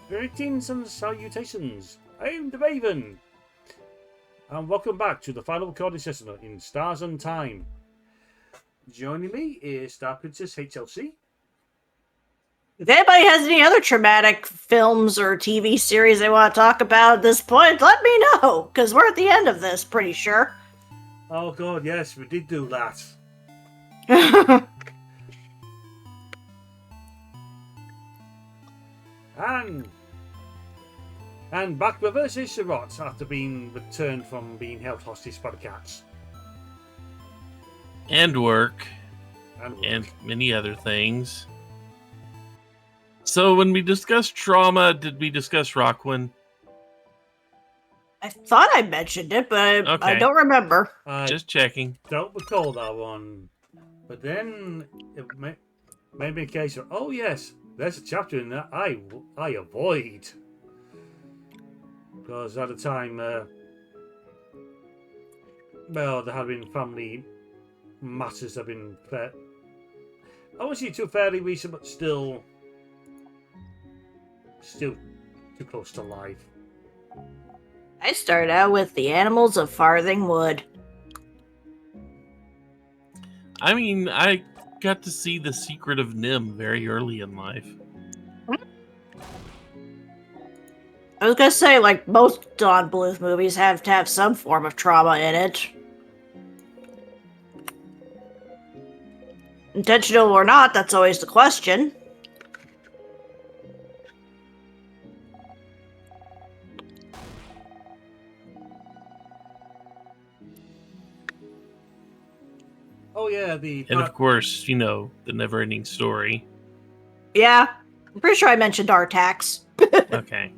Greetings and salutations. I'm the Raven, and welcome back to the final recording session in Stars and Time. Joining me is StarprincessHLC. If anybody has any other traumatic films or TV series they want to talk about at this point, let me know, because we're at the end of this, pretty sure. Oh god, yes, we did do that. And back with us is Sherrod after being returned from being held hostage by the cats. And work. And many other things. So when we discussed trauma, did we discuss Rockwind? I thought I mentioned it, but Okay. I don't remember. Just checking. Don't recall that one. But then it made me a case of, oh yes, there's a chapter in that I avoid. Because at the time, well, there had been family matters that have been I wouldn't say too fairly recent, but still too close to life. I started out with The Animals of Farthing Wood. I mean, I got to see The Secret of Nim very early in life. I was gonna say, like, most Don Bluth movies have to have some form of trauma in it. Intentional or not, that's always the question. Oh yeah, and of course, you know, the never-ending story. Yeah, I'm pretty sure I mentioned Artax. Okay.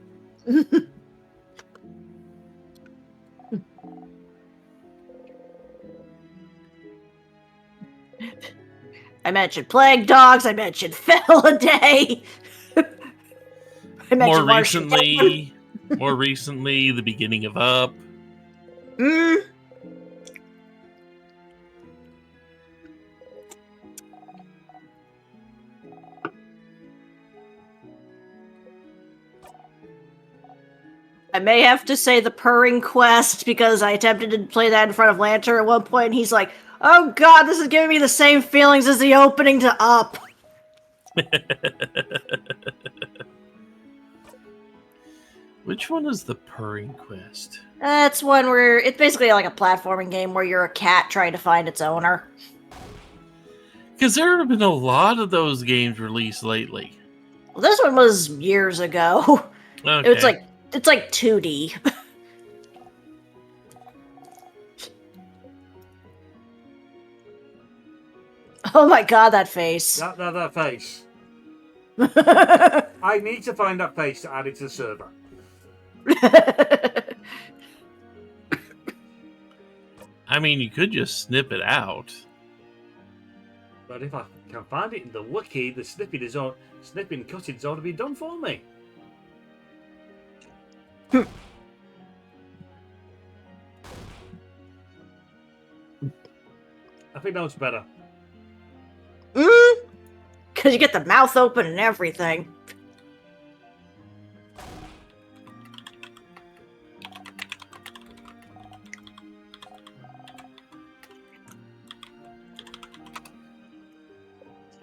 I mentioned Plague Dogs, I mentioned Feliday. I mentioned more recently, the beginning of Up. I may have to say the Purring Quest, because I attempted to play that in front of Lanter at one point, and he's like, oh god, this is giving me the same feelings as the opening to Up. Which one is the Purring Quest? That's one where it's basically like a platforming game where you're a cat trying to find its owner. Because there have been a lot of those games released lately. Well, this one was years ago. Okay. It's like 2D. Oh my god, that face. That face. I need to find that face to add it to the server. I mean, you could just snip it out. But if I can find it in the wiki, the snipping cutting's ought to be done for me. I think that was better. Because you get the mouth open and everything.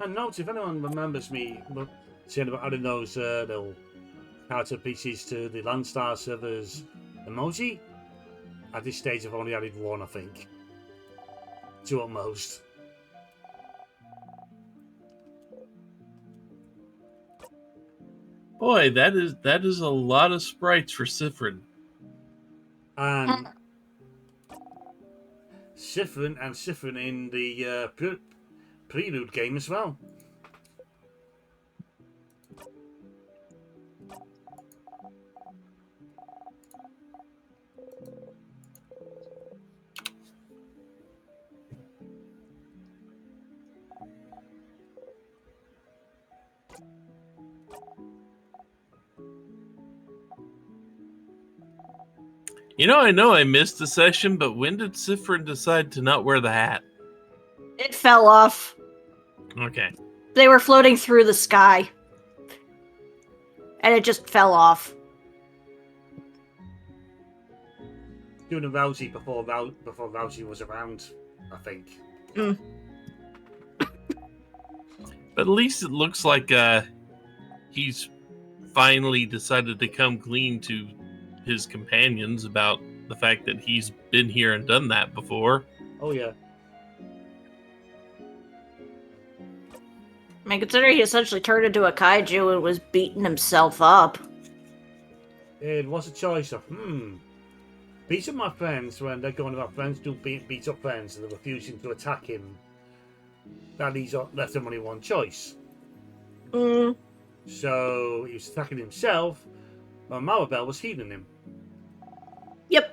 And note, if anyone remembers me saying about adding those little character pieces to the Landstar servers emoji, at this stage I've only added one, I think. Two at most. Boy, that is a lot of sprites for Siffrin. And Siffrin in the Prelude game as well. You know I missed the session, but when did Siffrin decide to not wear the hat? It fell off. Okay. They were floating through the sky. and it just fell off. Doing a Rousey before Rousey was around, I think. Mm. But at least it looks like he's finally decided to come clean to his companions about the fact that he's been here and done that before. Oh, yeah. I mean, considering he essentially turned into a kaiju and was beating himself up. It was a choice of, beat up my friends when they're going about friends do beat up friends and they're refusing to attack him. That he's left them only one choice. Mm. So he was attacking himself, while Maribel was healing him. Yep.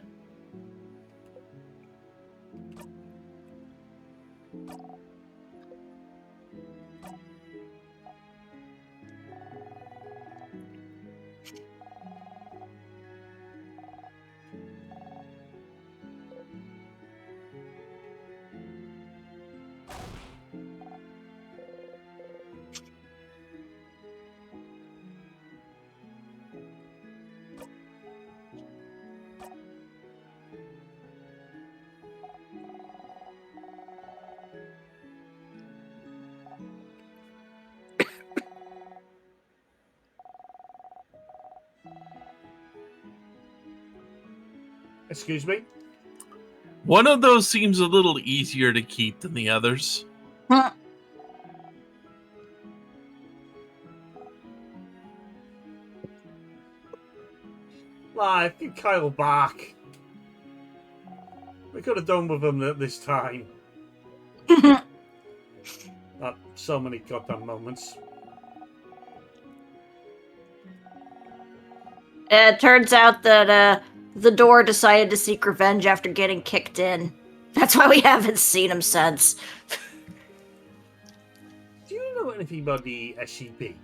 Excuse me? One of those seems a little easier to keep than the others. Huh. Like, give Kyle back. We could have done with him at this time. So many goddamn moments. It turns out that the door decided to seek revenge after getting kicked in. That's why we haven't seen him since. Do you know anything about the SCP?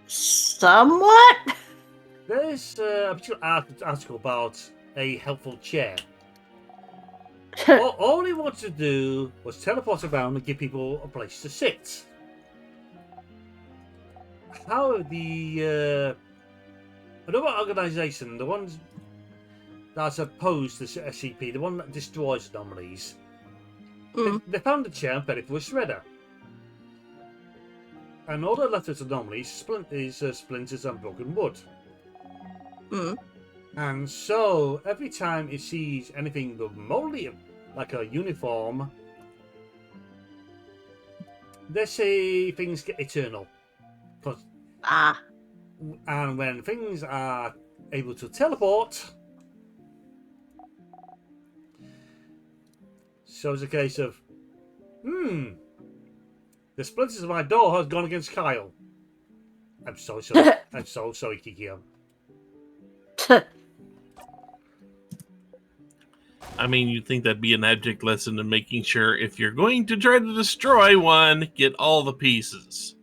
Somewhat? There's a particular article about a helpful chair. all he wanted to do was teleport around and give people a place to sit. How the another organisation, the ones that's opposed to SCP, the one that destroys anomalies, they found a chair and fed it to a shredder. And all that left its anomalies is splinters and broken wood. And so, every time it sees anything remotely like a uniform, they say things get eternal. And when things are able to teleport, so it's a case of, the splinters of my door has gone against Kyle. I'm so sorry. I'm so sorry, Kikyo. I mean, you'd think that'd be an abject lesson in making sure if you're going to try to destroy one, get all the pieces.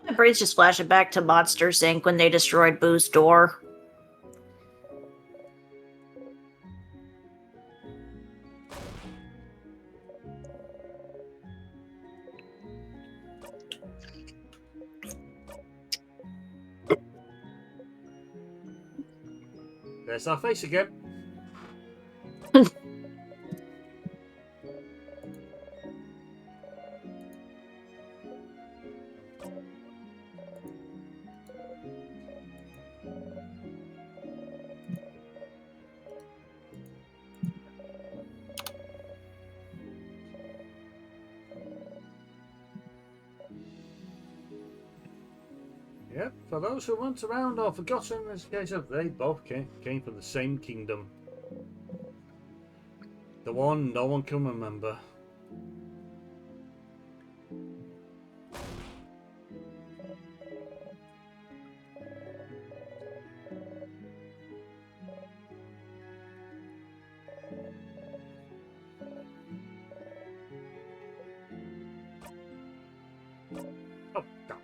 My brain's just flashing back to Monsters, Inc. when they destroyed Boo's door. There's our face again. Yep, for those who weren't around or forgotten, it's a case of they both came from the same kingdom. The one no one can remember. Oh, God.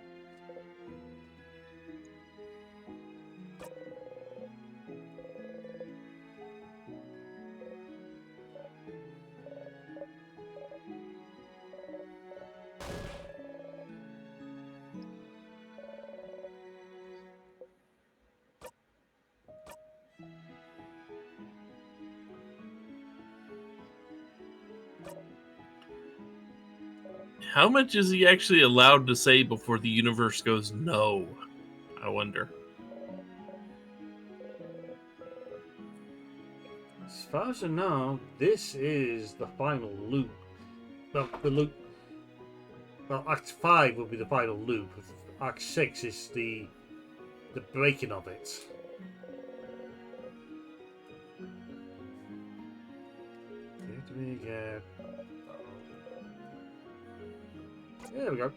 How much is he actually allowed to say before the universe goes no? I wonder. As far as I know, this is the final loop. Well, the loop. Well, Act 5 will be the final loop. Act 6 is the breaking of it. Did we get... There we go.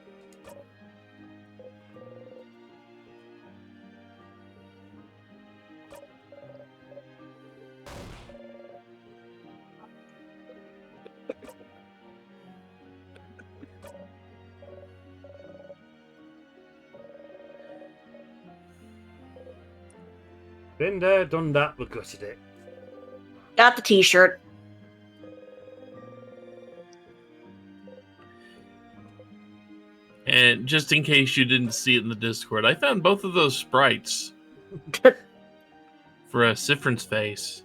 Been there, done that, regretted it. Got the t-shirt. And just in case you didn't see it in the Discord, I found both of those sprites for a Siffrin's face.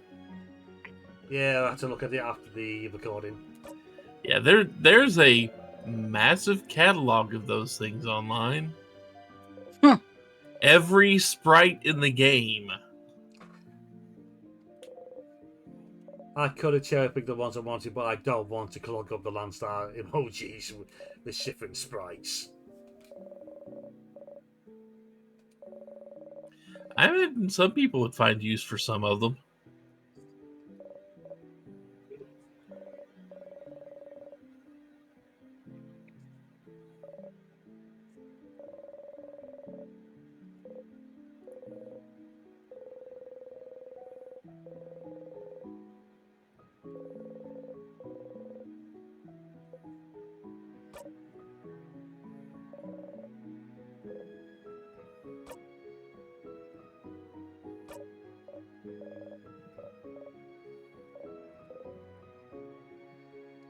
Yeah, I had to look at it after the recording. Yeah, there's a massive catalog of those things online. Every sprite in the game. I could have cherry-picked the ones I wanted, but I don't want to clog up the Landstar emojis with Siffrin sprites. I mean, some people would find use for some of them.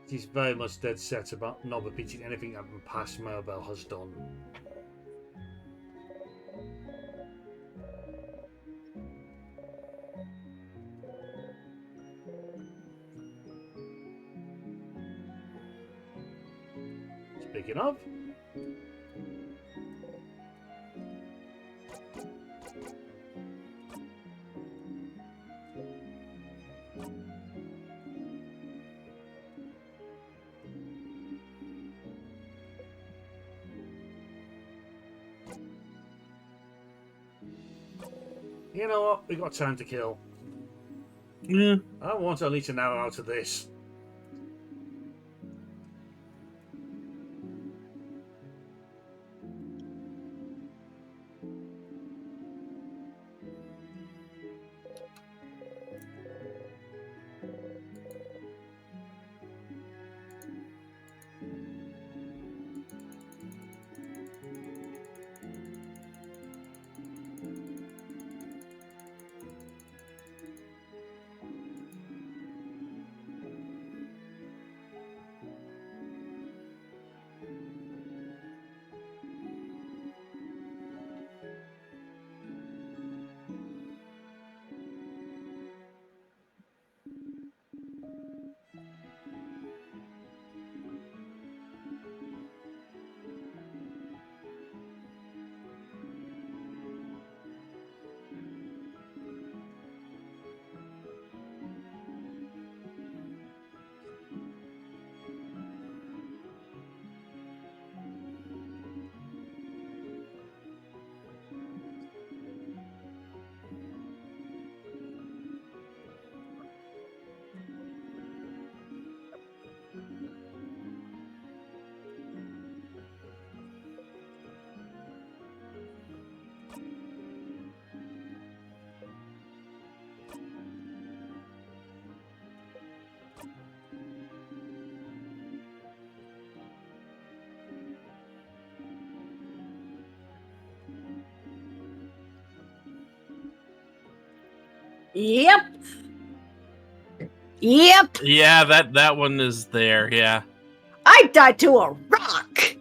He's very much dead set about not repeating anything that past Maribel has done. Speaking of, you know what? We got time to kill. Yeah. I want at least an hour out of this. Yep. Yep. Yeah, that one is there, yeah. I died to a rock.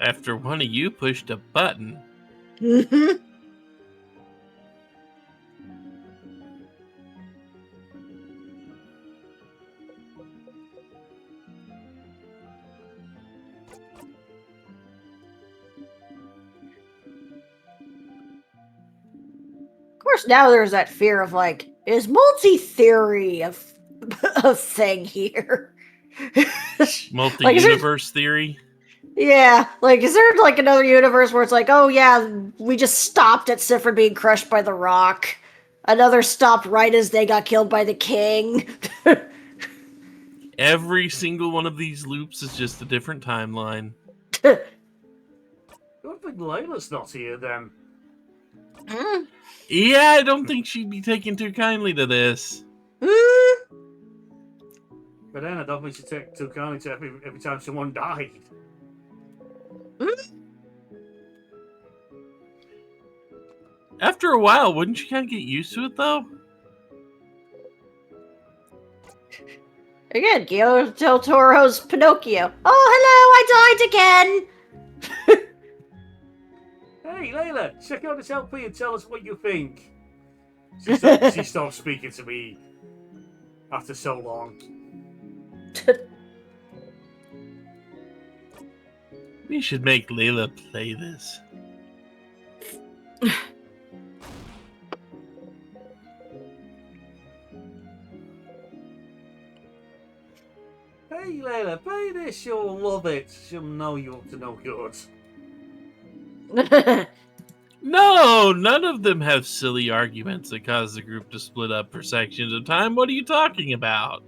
After one of you pushed a button. Mm-hmm. course, now there's that fear of like, is multi-theory a thing here? Like, Multi-universe theory. Yeah, like, is there like another universe where it's like, oh yeah, we just stopped at Siffrin being crushed by the rock. Another stopped right as they got killed by the king. Every single one of these loops is just a different timeline. Good thing Layla's not here then. Mm. Yeah, I don't think she'd be taking too kindly to this. Mm. But then I don't think she take too kindly to every time someone died. Mm. After a while, wouldn't you kind of get used to it, though? Again, Guillermo del Toro's Pinocchio. Oh, hello, I died again! Hey, Layla, check out this LP and tell us what you think. She stopped speaking to me after so long. We should make Layla play this. Hey, Layla, play this. She'll love it. She'll know you're up to no good. No, none of them have silly arguments that cause the group to split up for sections of time. What are you talking about?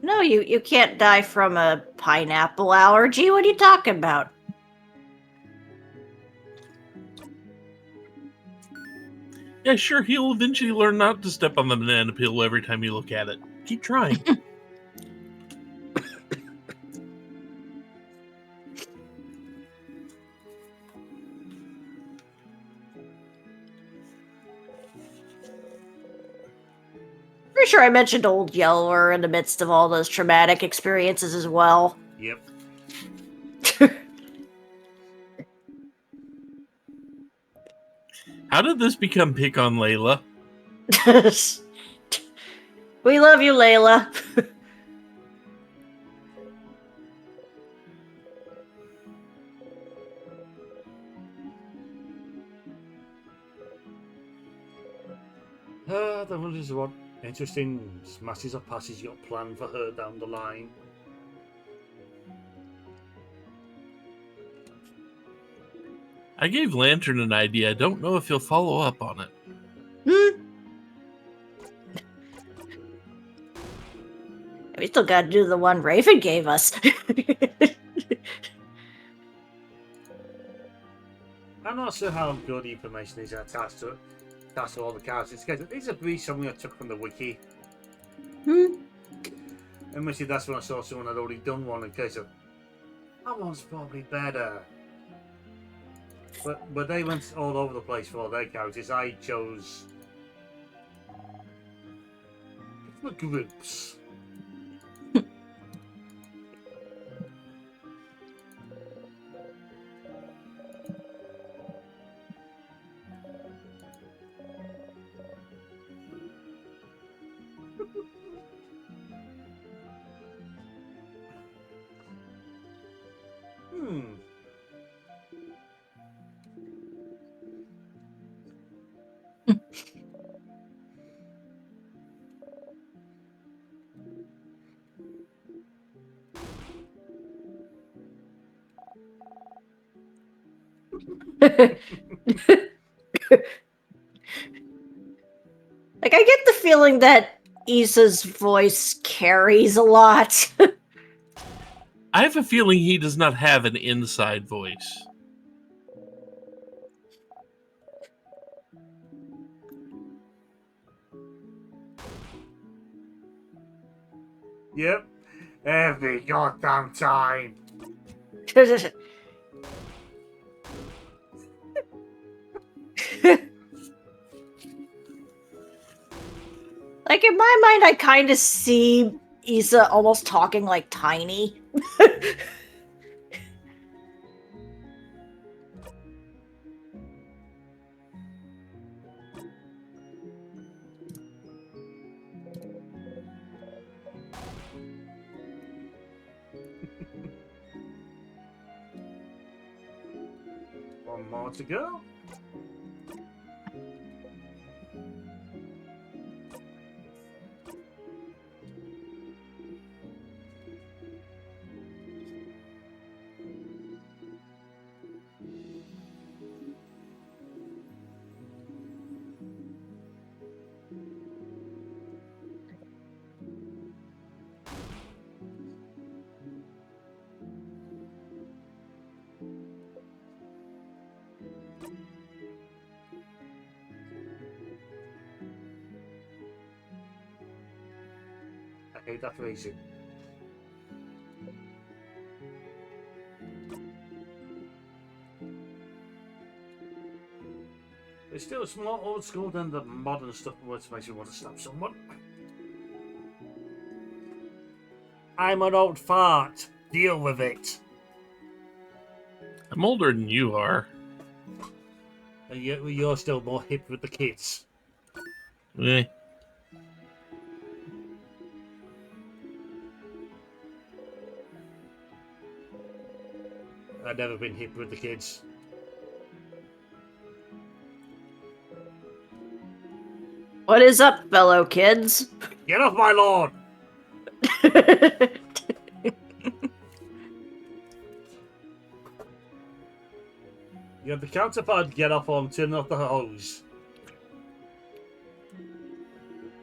No, you can't die from a pineapple allergy. What are you talking about? Yeah, sure, he'll eventually learn not to step on the banana peel every time you look at it. Keep trying. Pretty sure I mentioned Old Yeller in the midst of all those traumatic experiences as well. Yep. How did this become pick on Layla? We love you, Layla. That was what interesting masses of passes you got planned for her down the line. I gave Lantern an idea. I don't know if he'll follow up on it. We still gotta do the one Raven gave us. I'm not sure how good information is attached to all the characters. These are briefs something I took from the wiki. And maybe that's when I saw someone had already done one in case of that one's probably better. But they went all over the place for all their characters. I chose the groups. Like, I get the feeling that Issa's voice carries a lot. I have a feeling he does not have an inside voice. Yep. Every goddamn time. Like, in my mind, I kind of see Issa almost talking like Tiny. One more to go. I hate that phrasing. It's still more old school than the modern stuff which makes you want to stab someone. I'm an old fart. Deal with it. I'm older than you are. And you're still more hip with the kids. Eh. I've never been hip with the kids. What is up, fellow kids? Get off my lawn! You have the counterpart get off or I'm turning off the hose.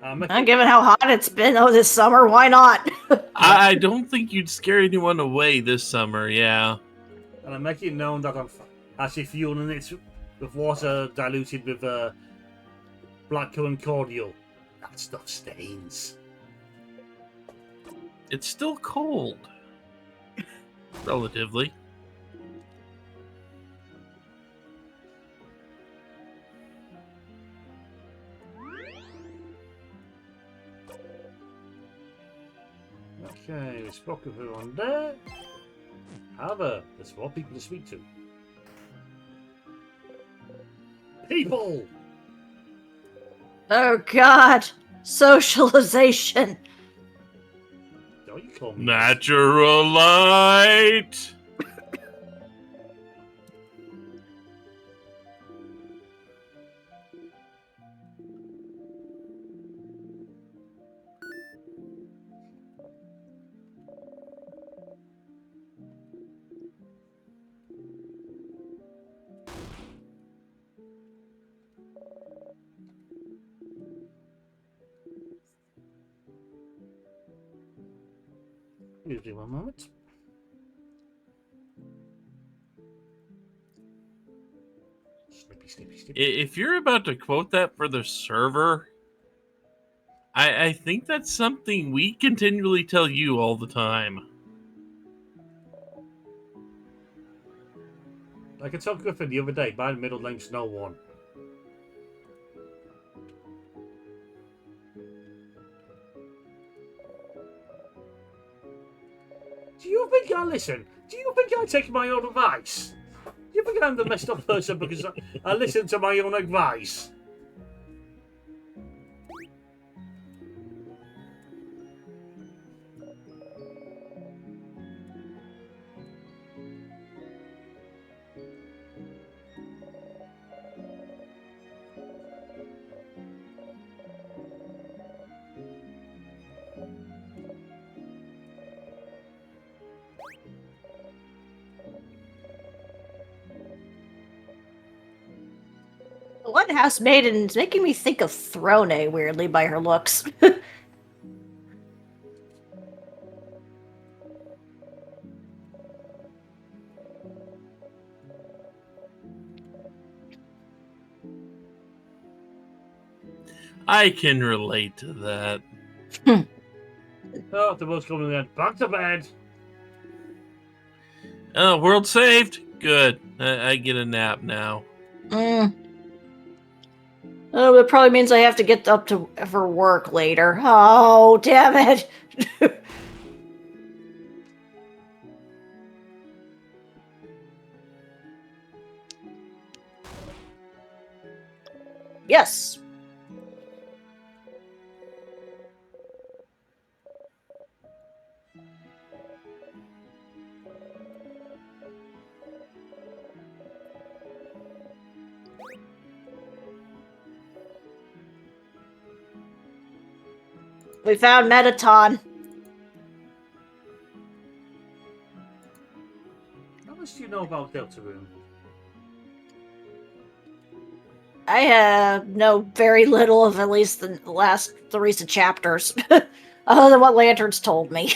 Given how hot it's been this summer, why not? I don't think you'd scare anyone away this summer, yeah. And I'm making it known that I'm actually fueling it with water diluted with blackcurrant cordial. That stuff stains. It's still cold. Relatively. Okay, we spoke of her on there. However, there's more people to speak to. People! Oh god. Socialization. Don't you call me Natural light! Excuse me one moment. Snippy, snippy, snippy. If you're about to quote that for the server, I think that's something we continually tell you all the time. Like I told Griffin the other day, my middle name's no one. Do you think I listen? Do you think I take my own advice? Do you think I'm the messed up person because I listen to my own advice? The one house maiden is making me think of Throne weirdly by her looks. I can relate to that. Oh, the world's coming in. Back to bed. Oh, world saved? Good. I get a nap now. Oh, it probably means I have to get up to for work later. Oh, damn it. Yes. We found Metaton. How much do you know about Deltarune? I know very little of at least the recent chapters, other than what Lanterns told me.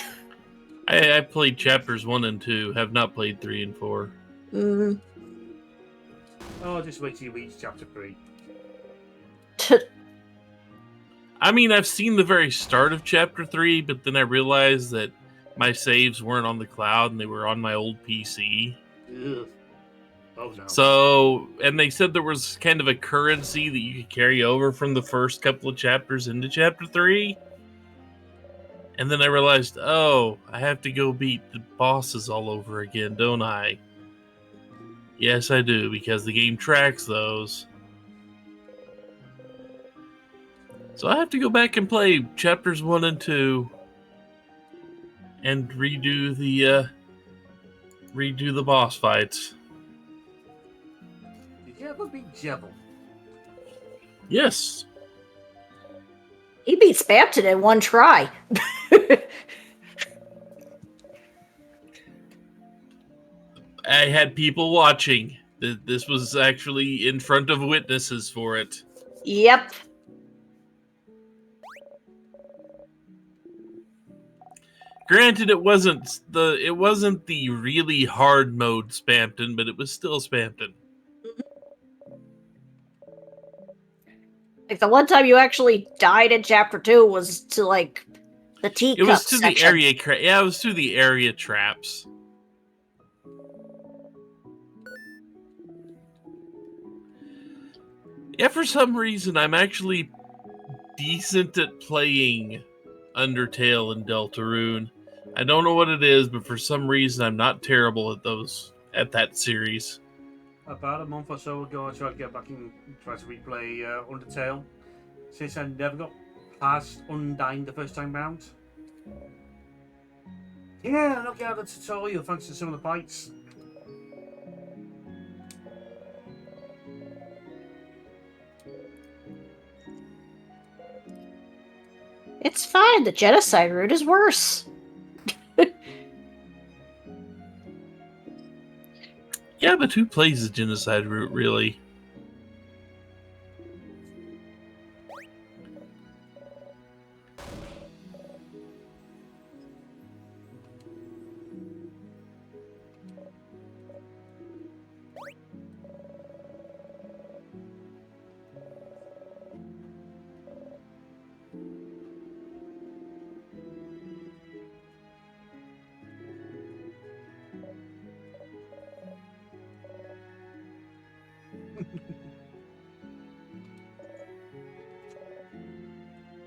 I played chapters 1 and 2, have not played 3 and 4. Mm. Oh, just wait till you reach chapter 3. I mean, I've seen the very start of chapter 3, but then I realized that my saves weren't on the cloud and they were on my old PC. Ugh. Oh no. So, and they said there was kind of a currency that you could carry over from the first couple of chapters into chapter 3. And then I realized, oh, I have to go beat the bosses all over again, don't I? Yes, I do, because the game tracks those. So I have to go back and play chapters 1 and 2 and redo the boss fights. Did you ever beat Jebel? Yes. He beat Spamton in one try. I had people watching. This was actually in front of witnesses for it. Yep. Granted, it wasn't the really hard mode Spamton, but it was still Spamton. Like the one time you actually died in chapter 2 was to like the teacup It was to section. the area. Yeah, it was to the area traps. Yeah, for some reason, I'm actually decent at playing Undertale and Deltarune. I don't know what it is, but for some reason, I'm not terrible at that series. About a month or so ago, I tried to get back and try to replay Undertale. Since I never got past Undyne the first time round. Yeah, I knocked out the tutorial thanks to some of the fights. It's fine, the genocide route is worse. Yeah, but who plays the genocide route, really?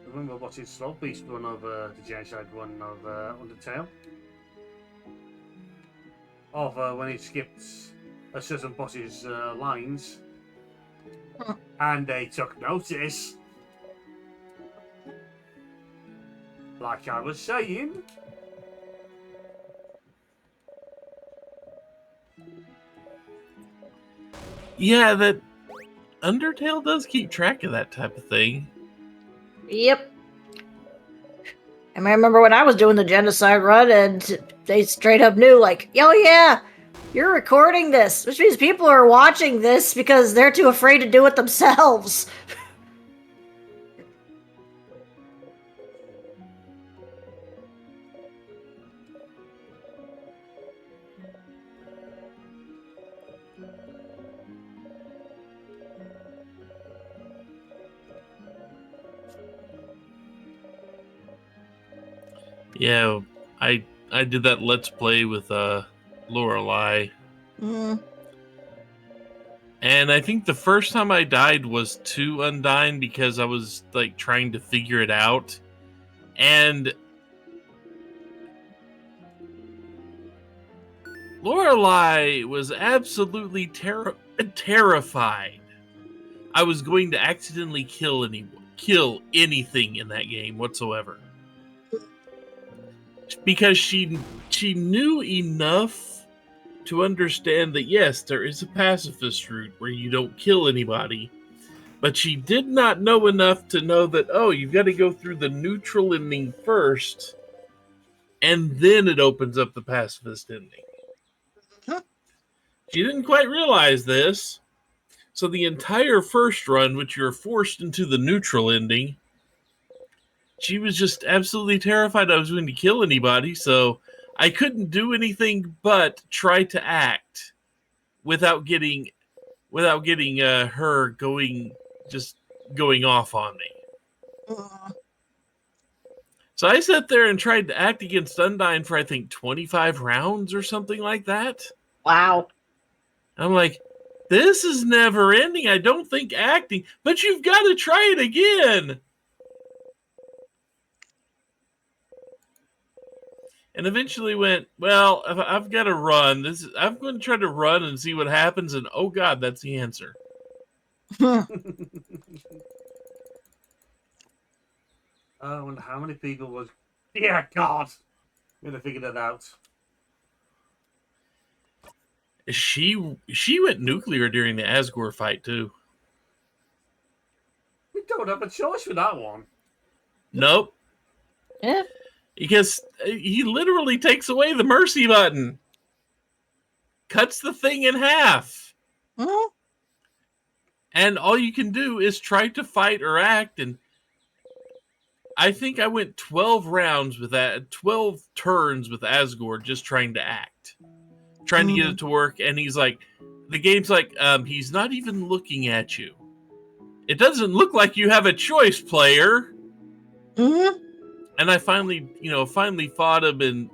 I remember watching Slow Beast run of the genocide run of Undertale. Of when he skipped a certain boss's lines. And they took notice. Like I was saying. Yeah, that Undertale does keep track of that type of thing. Yep. I remember when I was doing the genocide run and they straight up knew, like, oh yeah, you're recording this, which means people are watching this because they're too afraid to do it themselves. Yeah, I did that Let's Play with Lorelei. Mm. And I think the first time I died was to Undyne because I was like trying to figure it out. And Lorelei was absolutely terrified I was going to accidentally kill anything in that game whatsoever. Because she knew enough to understand that yes, there is a pacifist route where you don't kill anybody, But she did not know enough to know that, oh, you've got to go through the neutral ending first, and then it opens up the pacifist ending. She didn't quite realize this. So the entire first run, which you're forced into the neutral ending, she was just absolutely terrified I was going to kill anybody, so I couldn't do anything but try to act without getting her going off on me. So I sat there and tried to act against Undyne for I think 25 rounds or something like that. Wow. I'm like, this is never ending. I don't think acting, but you've got to try it again. And eventually went, well, I've got to run. I'm going to try to run and see what happens. And oh God, that's the answer. I wonder how many people was. Yeah, God, I'm gonna figure that out. She went nuclear during the Asgore fight too. We don't have a choice with that one. Nope. Yeah. Because he literally takes away the mercy button. Cuts the thing in half. And all you can do is try to fight or act. And I think I went 12 rounds with that, 12 turns with Asgore just trying to act. Trying to get it to work. And he's like, the game's like, he's not even looking at you. It doesn't look like you have a choice, player. And I finally fought him, and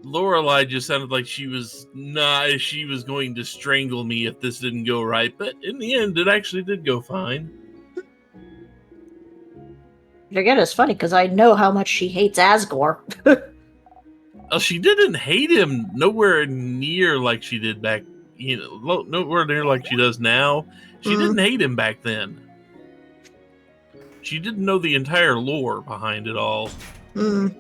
Lorelei just sounded like she was going to strangle me if this didn't go right. But in the end, it actually did go fine. Again, it's funny because I know how much she hates Asgore. Well, she didn't hate him nowhere near like she did back, nowhere near like she does now. She didn't hate him back then. She didn't know the entire lore behind it all. No,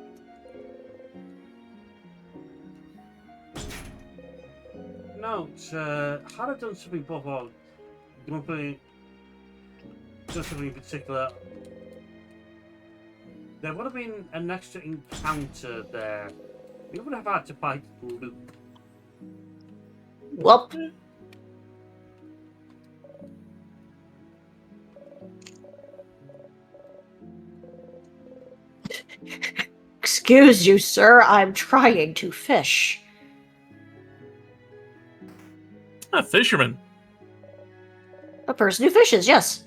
had I done something before, done something in particular, there would have been an extra encounter there. We would have had to fight Luke. Well, excuse you, sir. I'm trying to fish. A fisherman. A person who fishes, yes.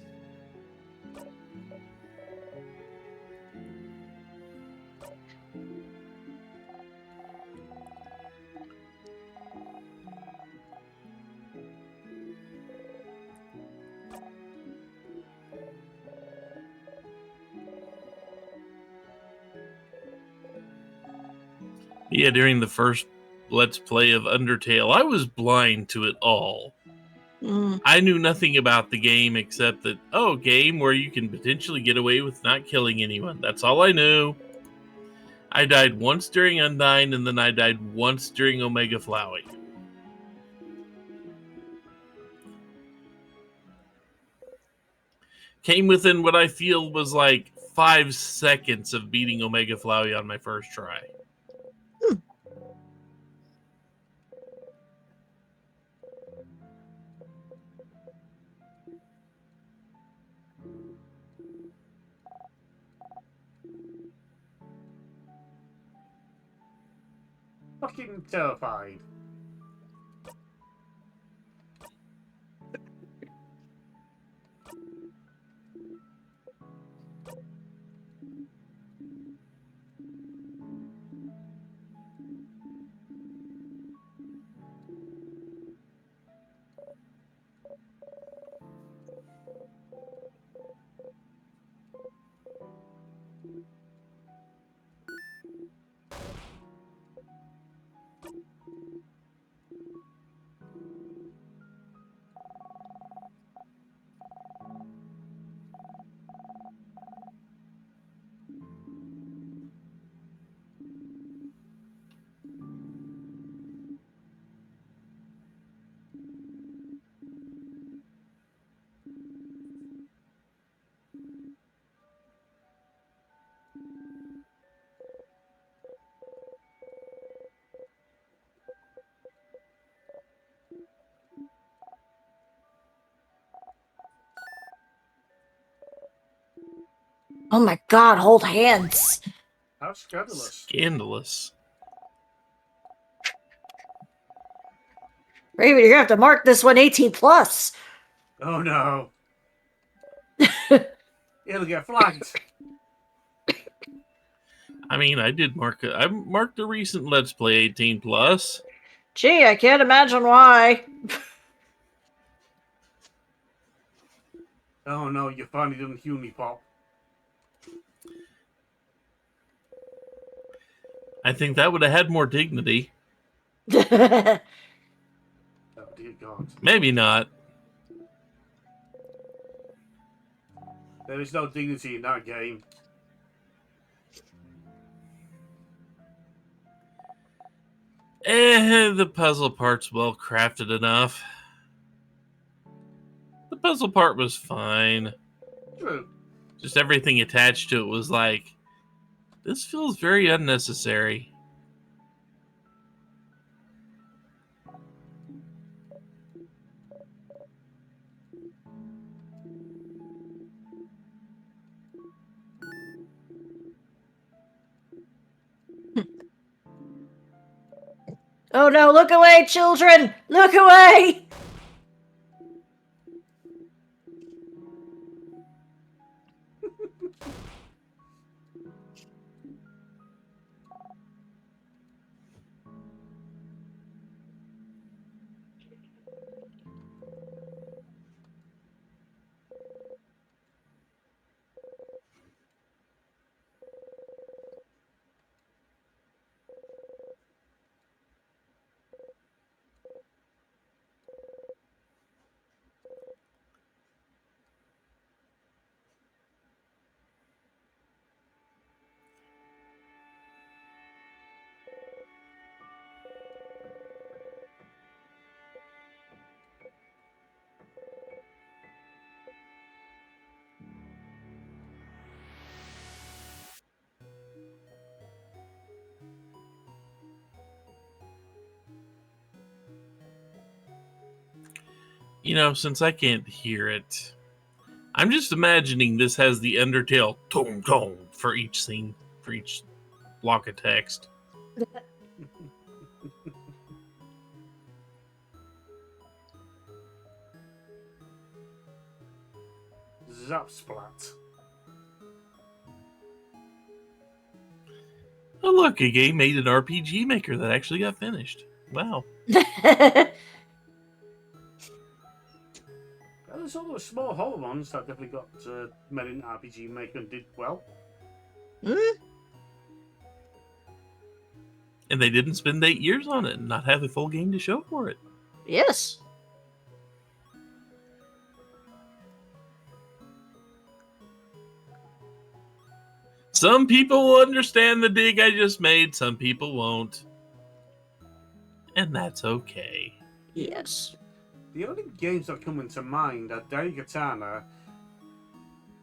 Yeah, during the first Let's Play of Undertale, I was blind to it all. I knew nothing about the game except that, game where you can potentially get away with not killing anyone. That's all I knew. I died once during Undyne, and then I died once during Omega Flowey. Came within what I feel was like 5 seconds of beating Omega Flowey on my first try. Fucking terrified. Oh my god, hold hands. How scandalous. Scandalous. Raven, you're gonna have to mark this one 18 plus. Oh no. It'll get flagged. I mean, I marked a recent Let's Play 18 plus. Gee, I can't imagine why. Oh no, you finally done Unipop. I think that would have had more dignity. Oh dear God. Maybe not. There is no dignity in that game. The puzzle part's well crafted enough. The puzzle part was fine. True. Just everything attached to it was like, this feels very unnecessary. Oh no, look away, children! Look away! You know, since I can't hear it, I'm just imagining this has the Undertale tone tone for each scene, for each block of text. Zap splat. Oh look, a game made an RPG Maker that actually got finished. Wow. Well, there's all those small horror ones that definitely got made in RPG Maker and did well. And they didn't spend 8 years on it and not have a full game to show for it. Yes. Some people will understand the dig I just made, some people won't. And that's okay. Yes. The only games that come into mind are Katana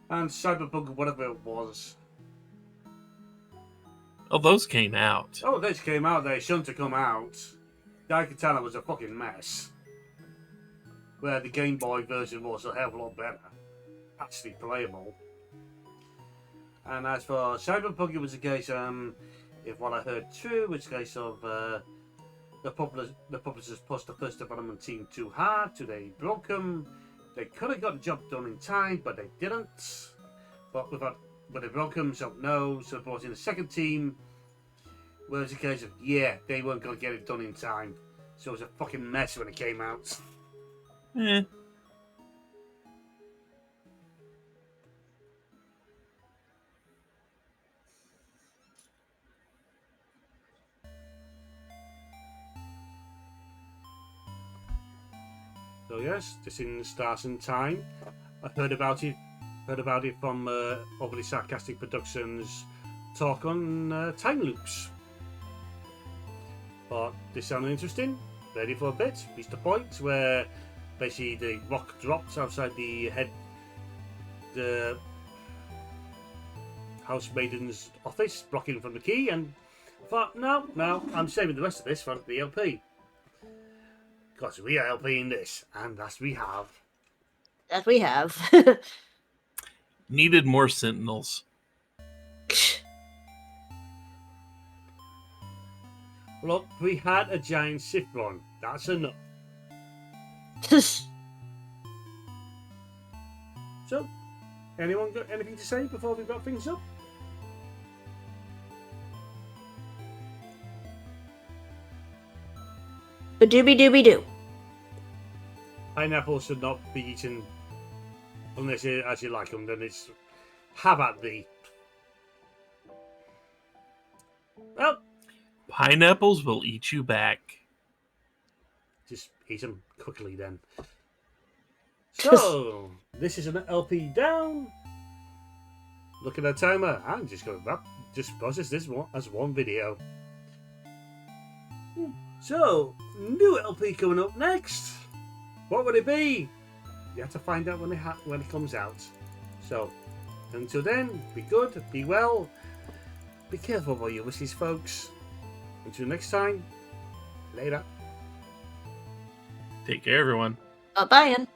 and Cyberpunk, whatever it was. Oh, those came out. Oh, those came out. They shouldn't have come out. Katana was a fucking mess. Where the Game Boy version was a hell of a lot better. Actually playable. And as for Cyberpunk, it was a case, if what I heard true, it was a case of the publishers pushed the first development team too hard, they broke them. They could have got the job done in time, but they didn't. But they broke them, so no. So they brought in a second team, where it was a case of, yeah, they weren't going to get it done in time. So it was a fucking mess when it came out. Eh. So yes, this in Stars in Time. I heard about it from Overly Sarcastic Productions talk on time loops. But this sounded interesting. Ready for a bit. Reached the point where basically the rock dropped outside the housemaiden's office, blocking from the key, and I thought, no, I'm saving the rest of this for the LP. Because we are LPing this, and that we have. That we have. Needed more sentinels. Look, we had a giant Siffrin. That's enough. So, anyone got anything to say before we wrap things up? A dooby dooby doo. Pineapples should not be eaten unless you actually like them. Then it's have at thee. Well, Pineapples will eat you back. just eat them quickly then. So, this is an LP down. Look at the timer. I'm just going to just process this one as one video. So, new LP coming up next. What would it be? You have to find out when it comes out. So, until then, be good, be well, be careful about your wishes, folks. Until next time, later. Take care, everyone. Bye-bye.